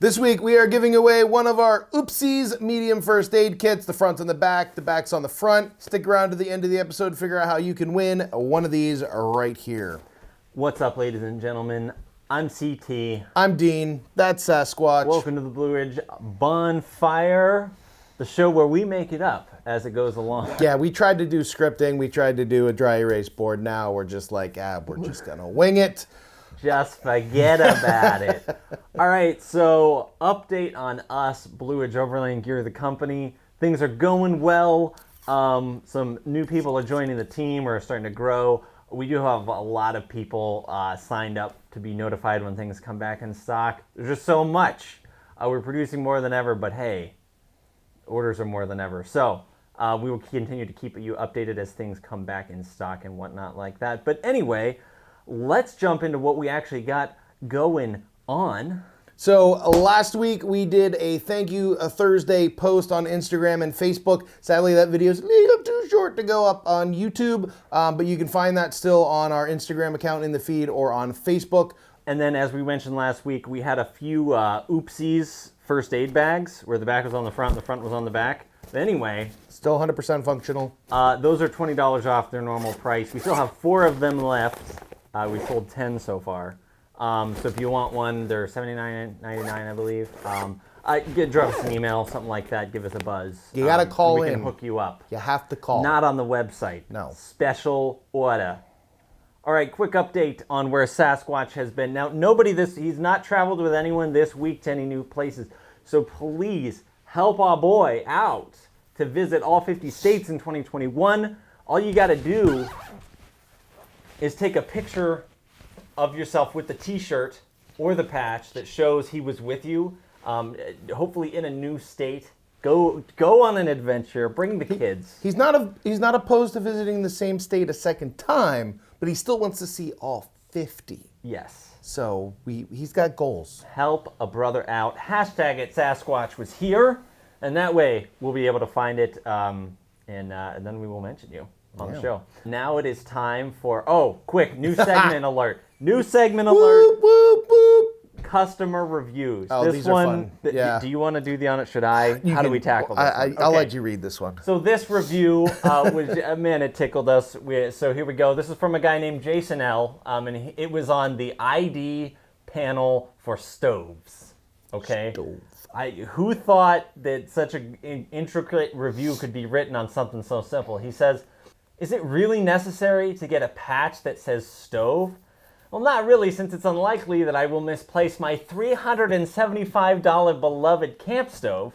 This week we are giving away one of our Oopsies medium first aid kits, the front and the back. The back's on the front. Stick around to the end of the episode to figure out how you can win one of these right here. What's up, ladies and gentlemen? I'm CT. I'm Dean. That's Sasquatch. Welcome to the Blue Ridge Bonfire, the show where we make it up as it goes along. Yeah, we tried to do scripting. We tried to do a dry erase board. Now we're just like, we're just going to wing it. Just forget about it. All right, so update on us, Blue Ridge Overland Gear, the company. Things are going well. Some new people are joining the team. We're starting to grow. We do have a lot of people signed up to be notified when things come back in stock. There's just so much. We're producing more than ever, but hey, orders are more than ever. So we will continue to keep you updated as things come back in stock and whatnot like that. But anyway, let's jump into what we actually got going on. So last week we did a thank you Thursday post on Instagram and Facebook. Sadly, that video is a little too short to go up on YouTube, but you can find that still on our Instagram account in the feed or on Facebook. And then, as we mentioned last week, we had a few Oopsies first aid bags where the back was on the front and the front was on the back. But anyway, still 100% functional. Those are $20 off their normal price. We still have 4 of them left. We sold 10 so far. So if you want one, they're $79.99, I believe. Drop us an email, something like that. Give us a buzz. You gotta call in. We can hook you up. You have to call. Not on the website. No. Special order. All right, quick update on where Sasquatch has been. Now, he's not traveled with anyone this week to any new places. So please help our boy out to visit all 50 states in 2021. All you gotta do is take a picture of yourself with the t-shirt or the patch that shows he was with you, hopefully in a new state. Go on an adventure, bring the kids. He's not opposed to visiting the same state a second time, but he still wants to see all 50. Yes. So he's got goals. Help a brother out. Hashtag it Sasquatch was here, and that way we'll be able to find it, and then we will mention you on the show. Now it is time for, quick, new segment alert. New segment alert. Whoop, whoop, whoop. Customer reviews. Oh, this these one, are fun. Yeah. Do you want to do the honor? Should I? How do we tackle this one? I'll let you read this one. So this review was, man, it tickled us. So here we go. This is from a guy named Jason L. And it was on the ID panel for stoves. Okay. Stove. Who thought that such an intricate review could be written on something so simple? He says, is it really necessary to get a patch that says stove? Well, not really, since it's unlikely that I will misplace my $375 beloved camp stove.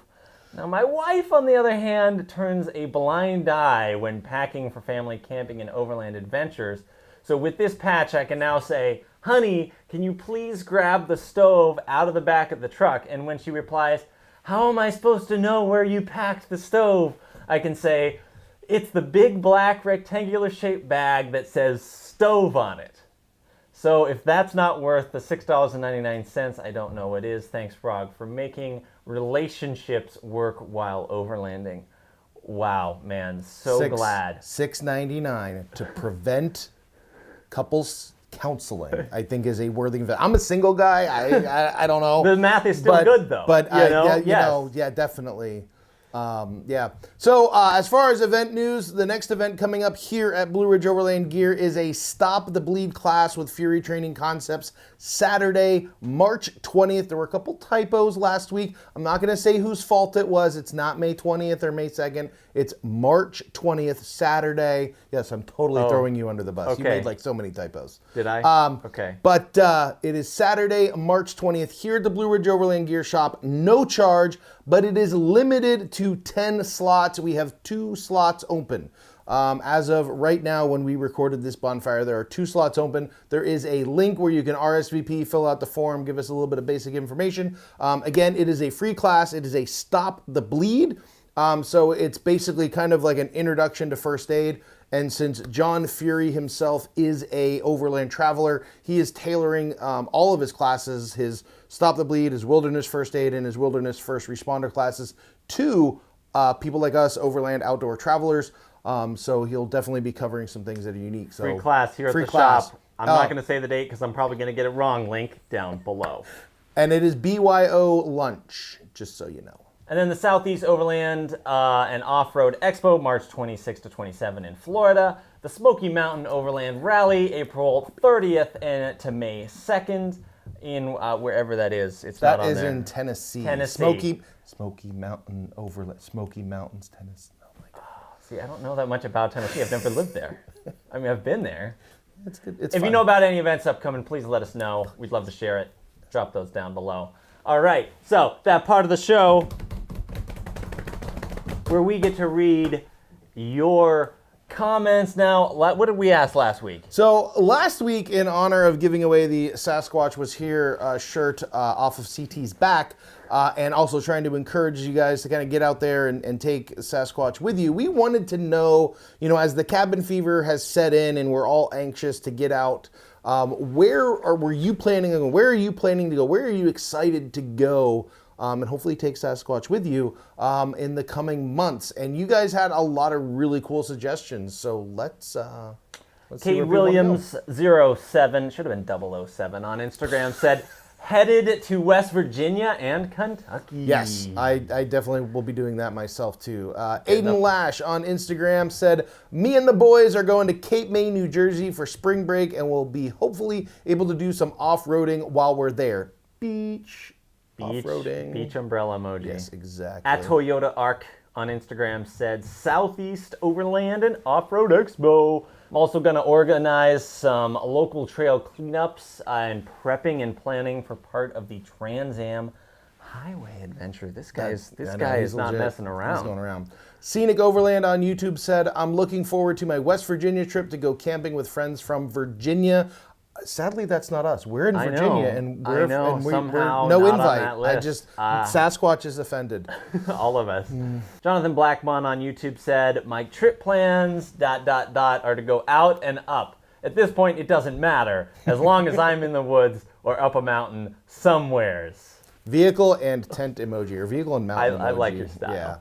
Now, my wife, on the other hand, turns a blind eye when packing for family camping and overland adventures. So with this patch, I can now say, honey, can you please grab the stove out of the back of the truck? And when she replies, how am I supposed to know where you packed the stove? I can say, it's the big black rectangular shaped bag that says stove on it. So if that's not worth the $6.99, I don't know what is. Thanks, Frog, for making relationships work while overlanding. Wow, man, glad. $6.99 to prevent couples counseling, I think, is a worthy investment. I'm a single guy. I don't know. The math is still good, though. But definitely. So as far as event news, the next event coming up here at Blue Ridge Overland Gear is a Stop the Bleed class with Fury Training Concepts, Saturday, March 20th. There were a couple typos last week. I'm not going to say whose fault it was. It's not May 20th or May 2nd. It's March 20th, Saturday. Yes, I'm totally throwing you under the bus. Okay. You made like so many typos. Did I? Okay. But it is Saturday, March 20th here at the Blue Ridge Overland Gear Shop. No charge, but it is limited to 10 slots. We have 2 slots open. As of right now, when we recorded this bonfire, there are 2 slots open. There is a link where you can RSVP, fill out the form, give us a little bit of basic information. Again, it is a free class. It is a Stop the Bleed. So it's basically kind of like an introduction to first aid. And since John Fury himself is a overland traveler, he is tailoring all of his classes, his Stop the Bleed, his wilderness first aid, and his wilderness first responder classes to people like us, overland outdoor travelers. So he'll definitely be covering some things that are unique. So free class here at the shop. I'm not going to say the date because I'm probably going to get it wrong. Link down below. And it is BYO lunch, just so you know. And then the Southeast Overland and Offroad Expo, March 26 to 27 in Florida. The Smoky Mountain Overland Rally, April 30th to May 2nd in wherever that is. It's That not on is there. in Tennessee. Tennessee. Smoky Mountain Overland. Smoky Mountains, Tennessee. Oh my God. See, I don't know that much about Tennessee. I've never lived there. I mean, I've been there. It's good. It's If fun. you know about any events upcoming, please let us know. We'd love to share it. Drop those down below. All right, so that part of the show where we get to read your comments. Now, what did we ask last week? So last week, in honor of giving away the Sasquatch Was Here shirt off of CT's back, and also trying to encourage you guys to kind of get out there and take Sasquatch with you, we wanted to know, as the cabin fever has set in and we're all anxious to get out, where are you planning to go? Where are you planning to go? Where are you excited to go? And hopefully take Sasquatch with you in the coming months. And you guys had a lot of really cool suggestions, so let's see Kate where people wanna Williams 07, should have been 007 on Instagram, said, headed to West Virginia and Kentucky. Yes, I definitely will be doing that myself too. Aiden Lash on Instagram said, me and the boys are going to Cape May, New Jersey for spring break and we'll be hopefully able to do some off-roading while we're there. Beach off-roading. Beach umbrella emoji. Yes, exactly. At Toyota Arc on Instagram said, Southeast Overland and Off-Road Expo. I'm also going to organize some local trail cleanups and prepping and planning for part of the Trans Am Highway Adventure. This guy is not legit. messing around. He's going around. Scenic Overland on YouTube said, I'm looking forward to my West Virginia trip to go camping with friends from Virginia. Sadly, that's not us. We're in Virginia, and we're somehow no not invite. on that list. Sasquatch is offended. All of us. Jonathan Blackmon on YouTube said, my trip plans ... are to go out and up. At this point, it doesn't matter as long as I'm in the woods or up a mountain somewheres. Vehicle and tent emoji, or vehicle and mountain emoji. I like your style. Yeah.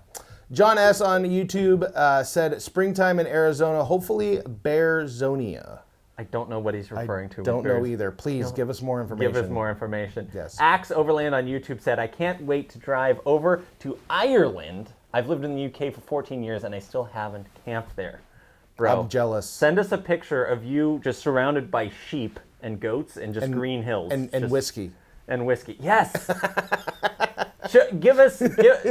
John S. on YouTube said, springtime in Arizona, hopefully Bearzonia. I don't know what he's referring to. Don't know either. Please give us more information. Give us more information. Yes. Axe Overland on YouTube said, I can't wait to drive over to Ireland. I've lived in the UK for 14 years and I still haven't camped there. Bro, I'm jealous. Send us a picture of you just surrounded by sheep and goats and just green hills. And whiskey. And whiskey. Yes.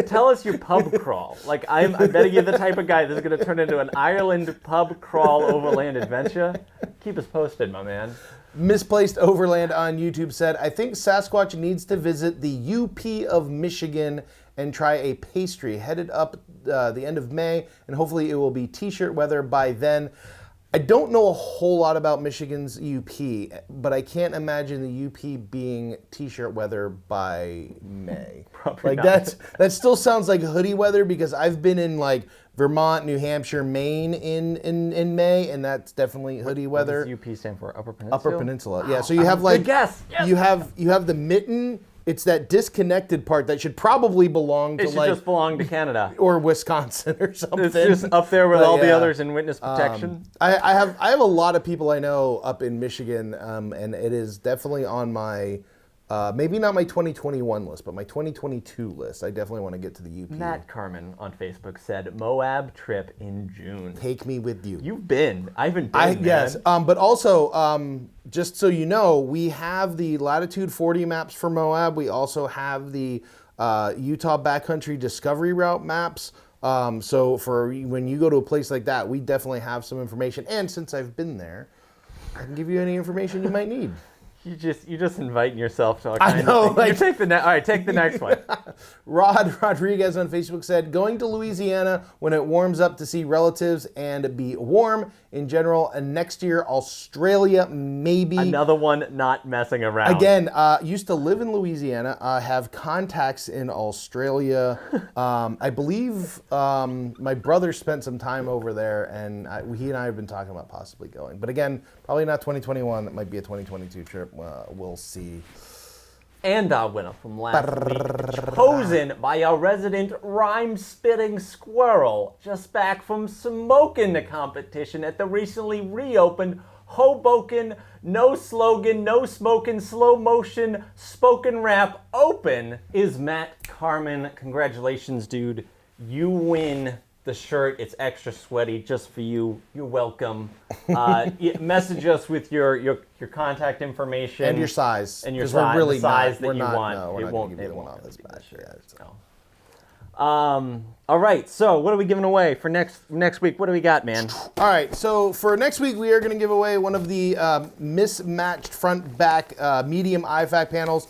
Tell us your pub crawl. Like, I bet you're the type of guy that's going to turn into an Ireland pub crawl overland adventure. Keep us posted, my man. Misplaced Overland on YouTube said, I think Sasquatch needs to visit the UP of Michigan and try a pastry. Headed up the end of May, and hopefully it will be t-shirt weather by then. I don't know a whole lot about Michigan's UP, but I can't imagine the UP being t-shirt weather by May. Probably like not. that still sounds like hoodie weather, because I've been in like Vermont, New Hampshire, Maine in May, and that's definitely hoodie weather. What does UP stand for? Upper Peninsula? Upper Peninsula. Yeah, so you have like good guess. Yes. you have the mitten. It's that disconnected part that should probably belong to It should just belong to Canada. or Wisconsin or something. It's just up there with But all the yeah. others in witness protection. I have a lot of people I know up in Michigan, and it is definitely on my maybe not my 2021 list, but my 2022 list. I definitely want to get to the UP. Matt Carmen on Facebook said, Moab trip in June. Take me with you. You've been. I haven't been, man. Yes, but also, just so you know, we have the Latitude 40 maps for Moab. We also have the Utah Backcountry Discovery Route maps. So for when you go to a place like that, we definitely have some information. And since I've been there, I can give you any information you might need. You're just inviting yourself to all kinds know, of things. All right, take the next one. Rod Rodriguez on Facebook said, going to Louisiana when it warms up to see relatives and be warm in general. And next year, Australia, maybe. Another one not messing around. Again, used to live in Louisiana. I have contacts in Australia. I believe my brother spent some time over there, and he and I have been talking about possibly going. But again, probably not 2021. That might be a 2022 trip. We'll see. And our winner from last week, chosen by our resident rhyme-spitting squirrel, just back from smoking the competition at the recently reopened Hoboken, no slogan, no smoking, slow motion, spoken rap open is Matt Carmen. Congratulations, dude. You win the shirt. It's extra sweaty just for you. You're welcome. Message us with your contact information. And your size. And your 'Cause we're really the size not, that we're you not, want. No, we're it not won't, gonna give it you the one won't off this be that batch. shirt, Yeah, so. so. All right, so what are we giving away for next week? What do we got, man? All right, so for next week, we are going to give away one of the mismatched front-back medium IFAC panels.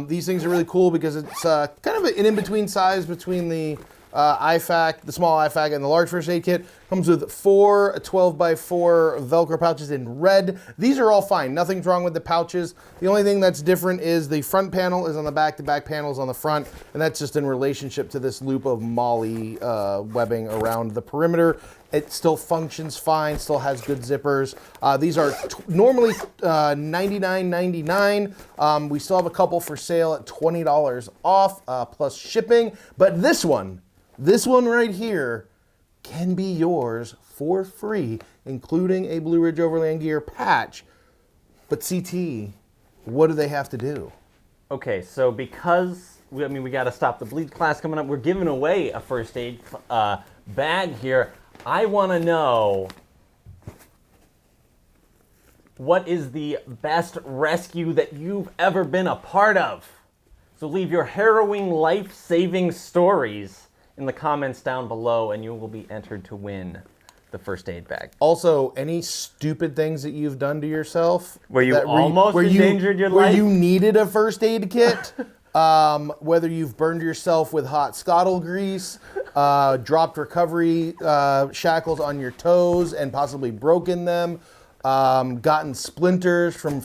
These things are really cool because it's kind of an in-between size between the IFAC, the small IFAC, and the large first aid kit. Comes with 4 12x4 Velcro pouches in red. These are all fine. Nothing's wrong with the pouches. The only thing that's different is the front panel is on the back panel is on the front, and that's just in relationship to this loop of MOLLE webbing around the perimeter. It still functions fine, still has good zippers. These are normally $99.99. We still have a couple for sale at $20 off plus shipping, but this one right here can be yours for free, including a Blue Ridge Overland Gear patch. But CT, what do they have to do? Okay, so because we got to stop the bleed class coming up, we're giving away a first aid bag here. I want to know, what is the best rescue that you've ever been a part of? So leave your harrowing, life-saving stories in the comments down below, and you will be entered to win the first aid bag. Also, any stupid things that you've done to yourself, Where you almost endangered your life? Where you needed a first aid kit, whether you've burned yourself with hot scuttle grease, dropped recovery shackles on your toes and possibly broken them, gotten splinters from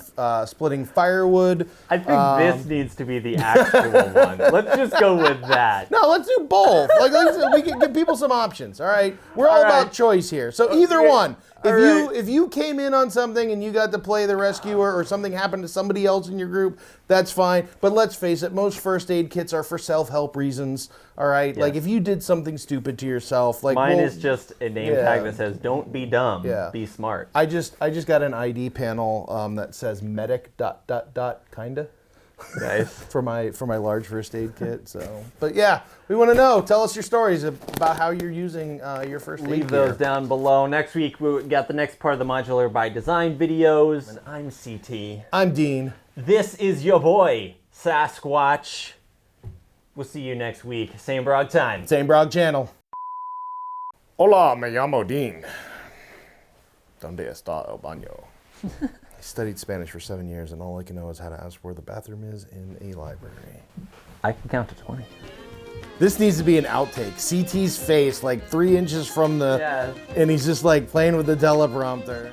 splitting firewood. I think this needs to be the actual one. Let's just go with that. No, let's do both. Like we can give people some options. All right, we're all about choice here. So either one. If you came in on something and you got to play the rescuer, or something happened to somebody else in your group, that's fine. But let's face it, most first aid kits are for self-help reasons. All right, like if you did something stupid to yourself, like mine is just a name tag that says "Don't be dumb, be smart." I just got an ID panel that says medic ... kinda. Nice. for my large first aid kit. So, but yeah, we want to know. Tell us your stories about how you're using your first aid Leave gear. those down below. Next week we got the next part of the Modular by Design videos. And I'm CT. I'm Dean. This is your boy Sasquatch. We'll see you next week. Same brog time. Same brog channel. Hola, me llamo Dean. Donde está el baño? I studied Spanish for 7 years, and all I can know is how to ask where the bathroom is in a library. I can count to 20. This needs to be an outtake. CT's face, like 3 inches from the... Yeah. And he's just like playing with the teleprompter.